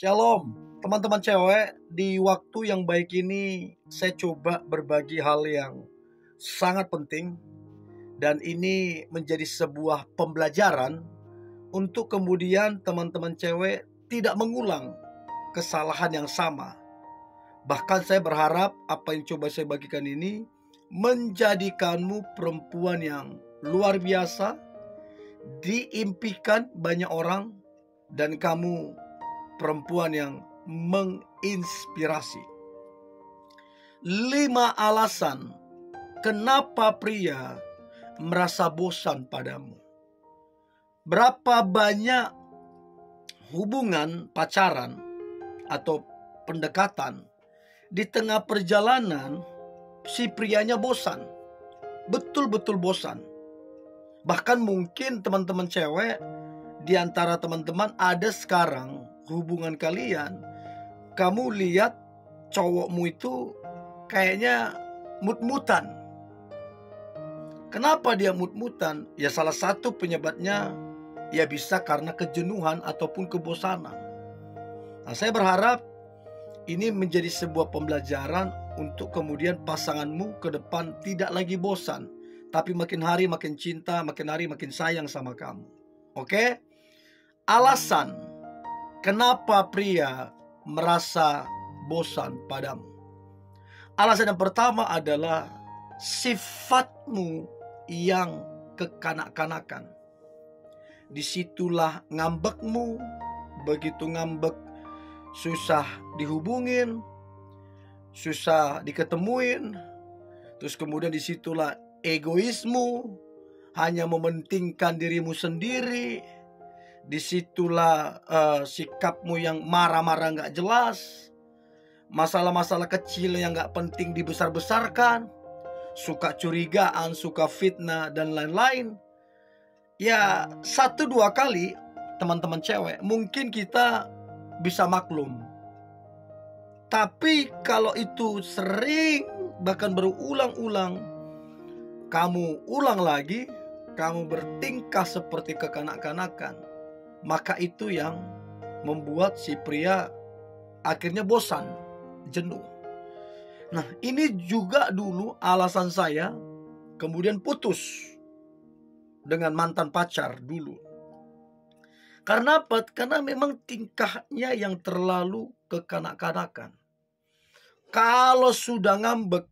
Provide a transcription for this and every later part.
Shalom, teman-teman cewek. Di waktu yang baik ini, saya coba berbagi hal yang sangat penting, dan ini menjadi sebuah pembelajaran untuk kemudian teman-teman cewek tidak mengulang kesalahan yang sama. Bahkan saya berharap apa yang coba saya bagikan ini menjadikanmu perempuan yang luar biasa, diimpikan banyak orang, dan kamu perempuan yang menginspirasi. 5 alasan kenapa pria merasa bosan padamu. Berapa banyak hubungan pacaran atau pendekatan, di tengah perjalanan si prianya bosan. Betul-betul bosan. Bahkan mungkin teman-teman cewek, di antara teman-teman ada sekarang hubungan kalian, kamu lihat cowokmu itu kayaknya mut-mutan. Kenapa dia mut-mutan? Ya salah satu penyebabnya ya bisa karena kejenuhan ataupun kebosanan. Nah, saya berharap ini menjadi sebuah pembelajaran untuk kemudian pasanganmu ke depan tidak lagi bosan, tapi makin hari makin cinta, makin hari makin sayang sama kamu. Oke? Alasan kenapa pria merasa bosan padamu. Alasan yang pertama adalah sifatmu yang kekanak-kanakan. Disitulah ngambekmu. Begitu ngambek, susah dihubungin, susah diketemuin. Terus kemudian disitulah egoismu, hanya mementingkan dirimu sendiri. Disitulah sikapmu yang marah-marah gak jelas, masalah-masalah kecil yang gak penting dibesar-besarkan, suka curigaan, suka fitnah, dan lain-lain. Ya 1-2 kali teman-teman cewek mungkin kita bisa maklum. Tapi kalau itu sering, bahkan berulang-ulang, kamu ulang lagi, kamu bertingkah seperti kekanak-kanakan, maka itu yang membuat si pria akhirnya bosan, jenuh. Nah, ini juga dulu alasan saya kemudian putus dengan mantan pacar dulu. Karena apa? Karena memang tingkahnya yang terlalu kekanak-kanakan. Kalau sudah ngambek,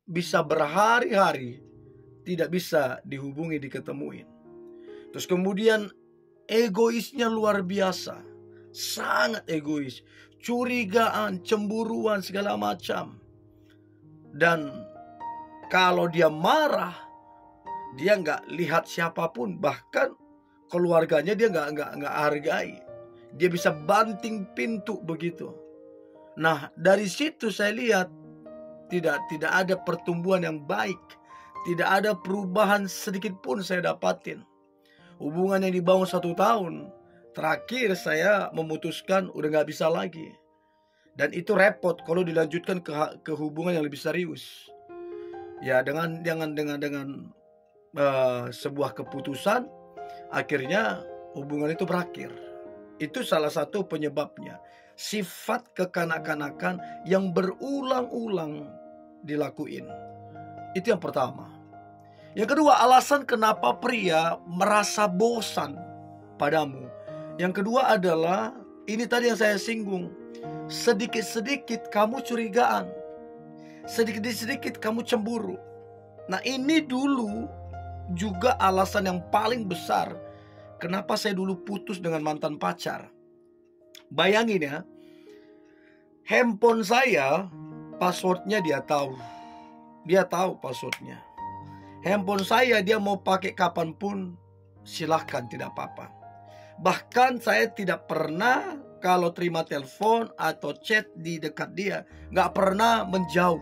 bisa berhari-hari tidak bisa dihubungi, diketemuin. Terus kemudian egoisnya luar biasa, sangat egois, curigaan, cemburuan, segala macam. Dan kalau dia marah, dia nggak lihat siapapun, bahkan keluarganya dia nggak hargai. Dia bisa banting pintu begitu. Nah, dari situ saya lihat tidak ada pertumbuhan yang baik, tidak ada perubahan sedikit pun saya dapatin. Hubungan yang dibangun 1 tahun, terakhir saya memutuskan udah gak bisa lagi. Dan itu repot kalau dilanjutkan ke hubungan yang lebih serius. Ya dengan sebuah keputusan, akhirnya hubungan itu berakhir. Itu salah satu penyebabnya. Sifat kekanak-kanakan yang berulang-ulang dilakuin. Itu yang pertama. Yang kedua, alasan kenapa pria merasa bosan padamu. Yang kedua adalah, ini tadi yang saya singgung, sedikit-sedikit kamu curigaan, sedikit-sedikit kamu cemburu. Nah, ini dulu juga alasan yang paling besar kenapa saya dulu putus dengan mantan pacar. Bayangin ya, handphone saya, passwordnya dia tahu. Dia tahu passwordnya. Handphone saya dia mau pakai kapanpun, silahkan, tidak apa-apa. Bahkan saya tidak pernah kalau terima telepon atau chat di dekat dia, gak pernah menjauh.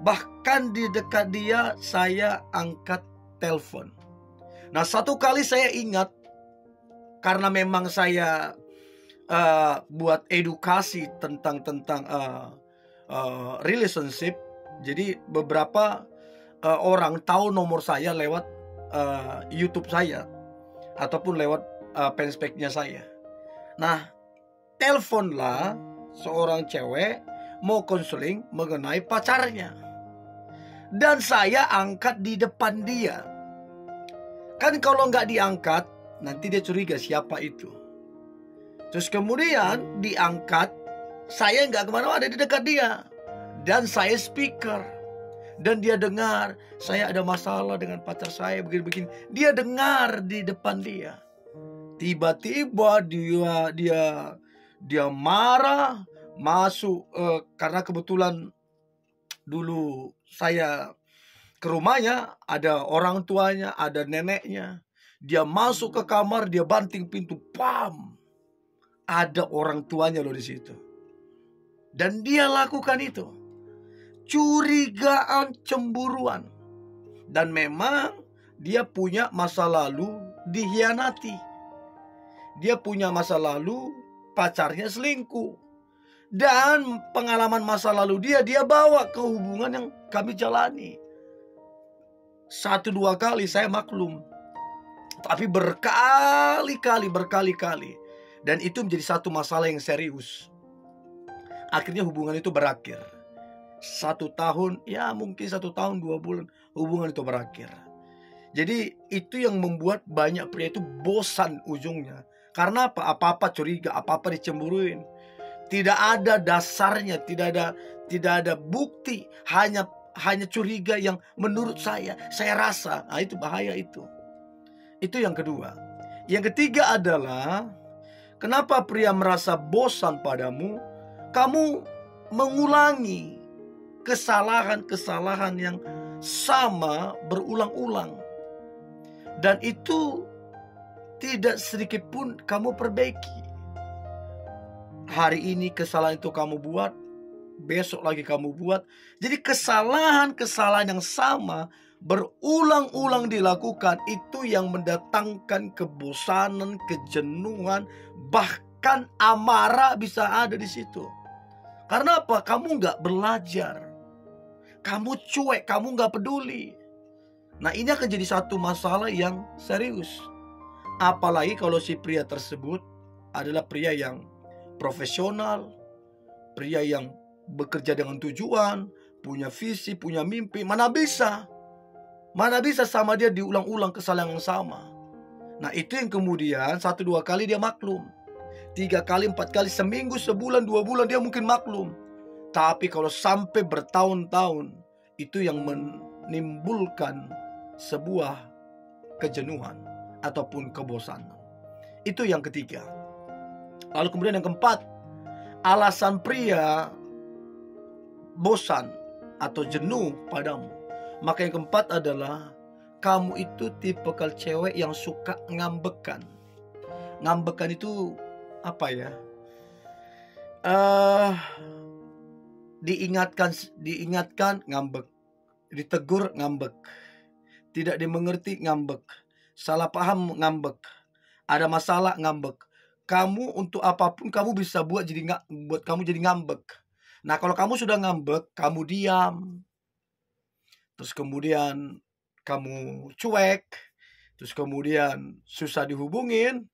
Bahkan di dekat dia saya angkat telepon. Nah, 1 kali saya ingat, karena memang saya buat edukasi tentang relationship. Jadi beberapa orang tahu nomor saya lewat YouTube saya ataupun lewat fanspage-nya saya. Nah, teleponlah seorang cewek mau konseling mengenai pacarnya. Dan saya angkat di depan dia. Kan kalau nggak diangkat, nanti dia curiga siapa itu. Terus kemudian diangkat, saya nggak kemana-mana, ada di dekat dia. Dan saya speaker. Dan dia dengar, saya ada masalah dengan pacar saya begini-begini. Dia dengar di depan dia. Tiba-tiba dia marah, masuk karena kebetulan dulu saya ke rumahnya, ada orang tuanya, ada neneknya. Dia masuk ke kamar, dia banting pintu, pam. Ada orang tuanya loh di situ. Dan dia lakukan itu. Curigaan, cemburuan. Dan memang dia punya masa lalu dikhianati. Dia punya masa lalu pacarnya selingkuh. Dan pengalaman masa lalu dia bawa ke hubungan yang kami jalani. 1-2 kali saya maklum. Tapi berkali-kali. Dan itu menjadi satu masalah yang serius. Akhirnya hubungan itu berakhir. 1 tahun, ya mungkin 1 tahun 2 bulan hubungan itu berakhir. Jadi itu yang membuat banyak pria itu bosan ujungnya. Karena apa-apa curiga, apa-apa dicemburuin. Tidak ada dasarnya, tidak ada bukti, hanya curiga yang menurut saya rasa. Nah, itu bahaya itu. Itu yang kedua. Yang ketiga adalah kenapa pria merasa bosan padamu? Kamu mengulangi kesalahan-kesalahan yang sama berulang-ulang. Dan itu tidak sedikit pun kamu perbaiki. Hari ini kesalahan itu kamu buat, besok lagi kamu buat. Jadi kesalahan-kesalahan yang sama berulang-ulang dilakukan, itu yang mendatangkan kebosanan, kejenuhan, bahkan amarah bisa ada di situ. Karena apa? Kamu nggak belajar, kamu cuek, kamu nggak peduli. Nah, ini akan jadi satu masalah yang serius. Apalagi kalau si pria tersebut adalah pria yang profesional, pria yang bekerja dengan tujuan, punya visi, punya mimpi. Mana bisa sama dia diulang-ulang kesalahan yang sama. Nah, itu yang kemudian 1-2 kali dia maklum, 3 kali, 4 kali, seminggu, sebulan, 2 bulan dia mungkin maklum. Tapi kalau sampai bertahun-tahun, itu yang menimbulkan sebuah kejenuhan ataupun kebosanan. Itu yang ketiga. Lalu kemudian yang keempat, alasan pria bosan atau jenuh padamu. Maka yang keempat adalah kamu itu tipikal cewek yang suka ngambekan. Ngambekan itu apa ya? Diingatkan ngambek, ditegur ngambek, tidak dimengerti ngambek, salah paham ngambek, ada masalah ngambek. Kamu untuk apapun kamu bisa buat kamu jadi ngambek. Nah, kalau kamu sudah ngambek, kamu diam, terus kemudian kamu cuek, terus kemudian susah dihubungin,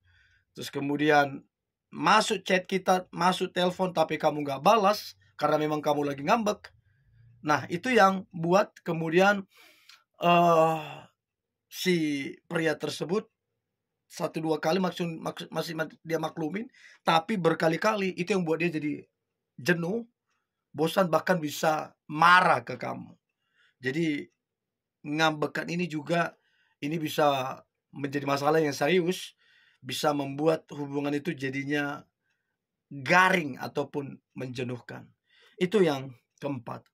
terus kemudian masuk chat kita, masuk telepon tapi kamu gak balas karena memang kamu lagi ngambek. Nah, itu yang buat kemudian si pria tersebut 1-2 kali masih dia maklumin, tapi berkali-kali itu yang buat dia jadi jenuh, bosan, bahkan bisa marah ke kamu. Jadi ngambekan ini juga bisa menjadi masalah yang serius, bisa membuat hubungan itu jadinya garing ataupun menjenuhkan. Itu yang keempat.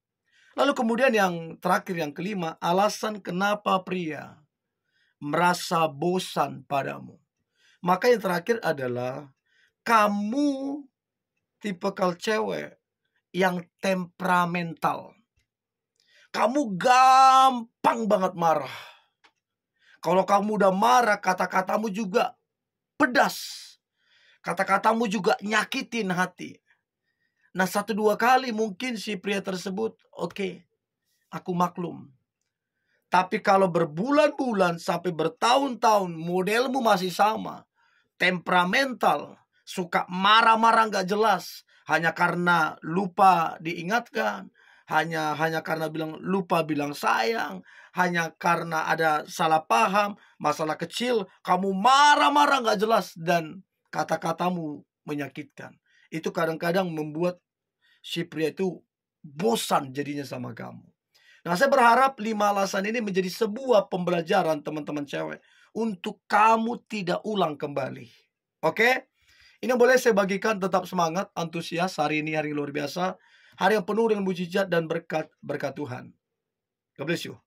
Lalu kemudian yang terakhir, yang kelima, alasan kenapa pria merasa bosan padamu. Maka yang terakhir adalah kamu tipikal cewek yang temperamental. Kamu gampang banget marah. Kalau kamu udah marah, kata-katamu juga pedas. Kata-katamu juga nyakitin hati. Nah, 1-2 kali mungkin si pria tersebut, oke, aku maklum. Tapi kalau berbulan-bulan sampai bertahun-tahun modelmu masih sama, temperamental, suka marah-marah nggak jelas hanya karena lupa diingatkan, hanya karena lupa bilang sayang, hanya karena ada salah paham, masalah kecil, kamu marah-marah nggak jelas dan kata-katamu menyakitkan. Itu kadang-kadang membuat si pria itu bosan jadinya sama kamu. Nah, saya berharap 5 alasan ini menjadi sebuah pembelajaran teman-teman cewek untuk kamu tidak ulang kembali. Oke? Ini yang boleh saya bagikan. Tetap semangat, antusias. Hari ini hari yang luar biasa. Hari yang penuh dengan mujizat dan berkat Tuhan. God bless you.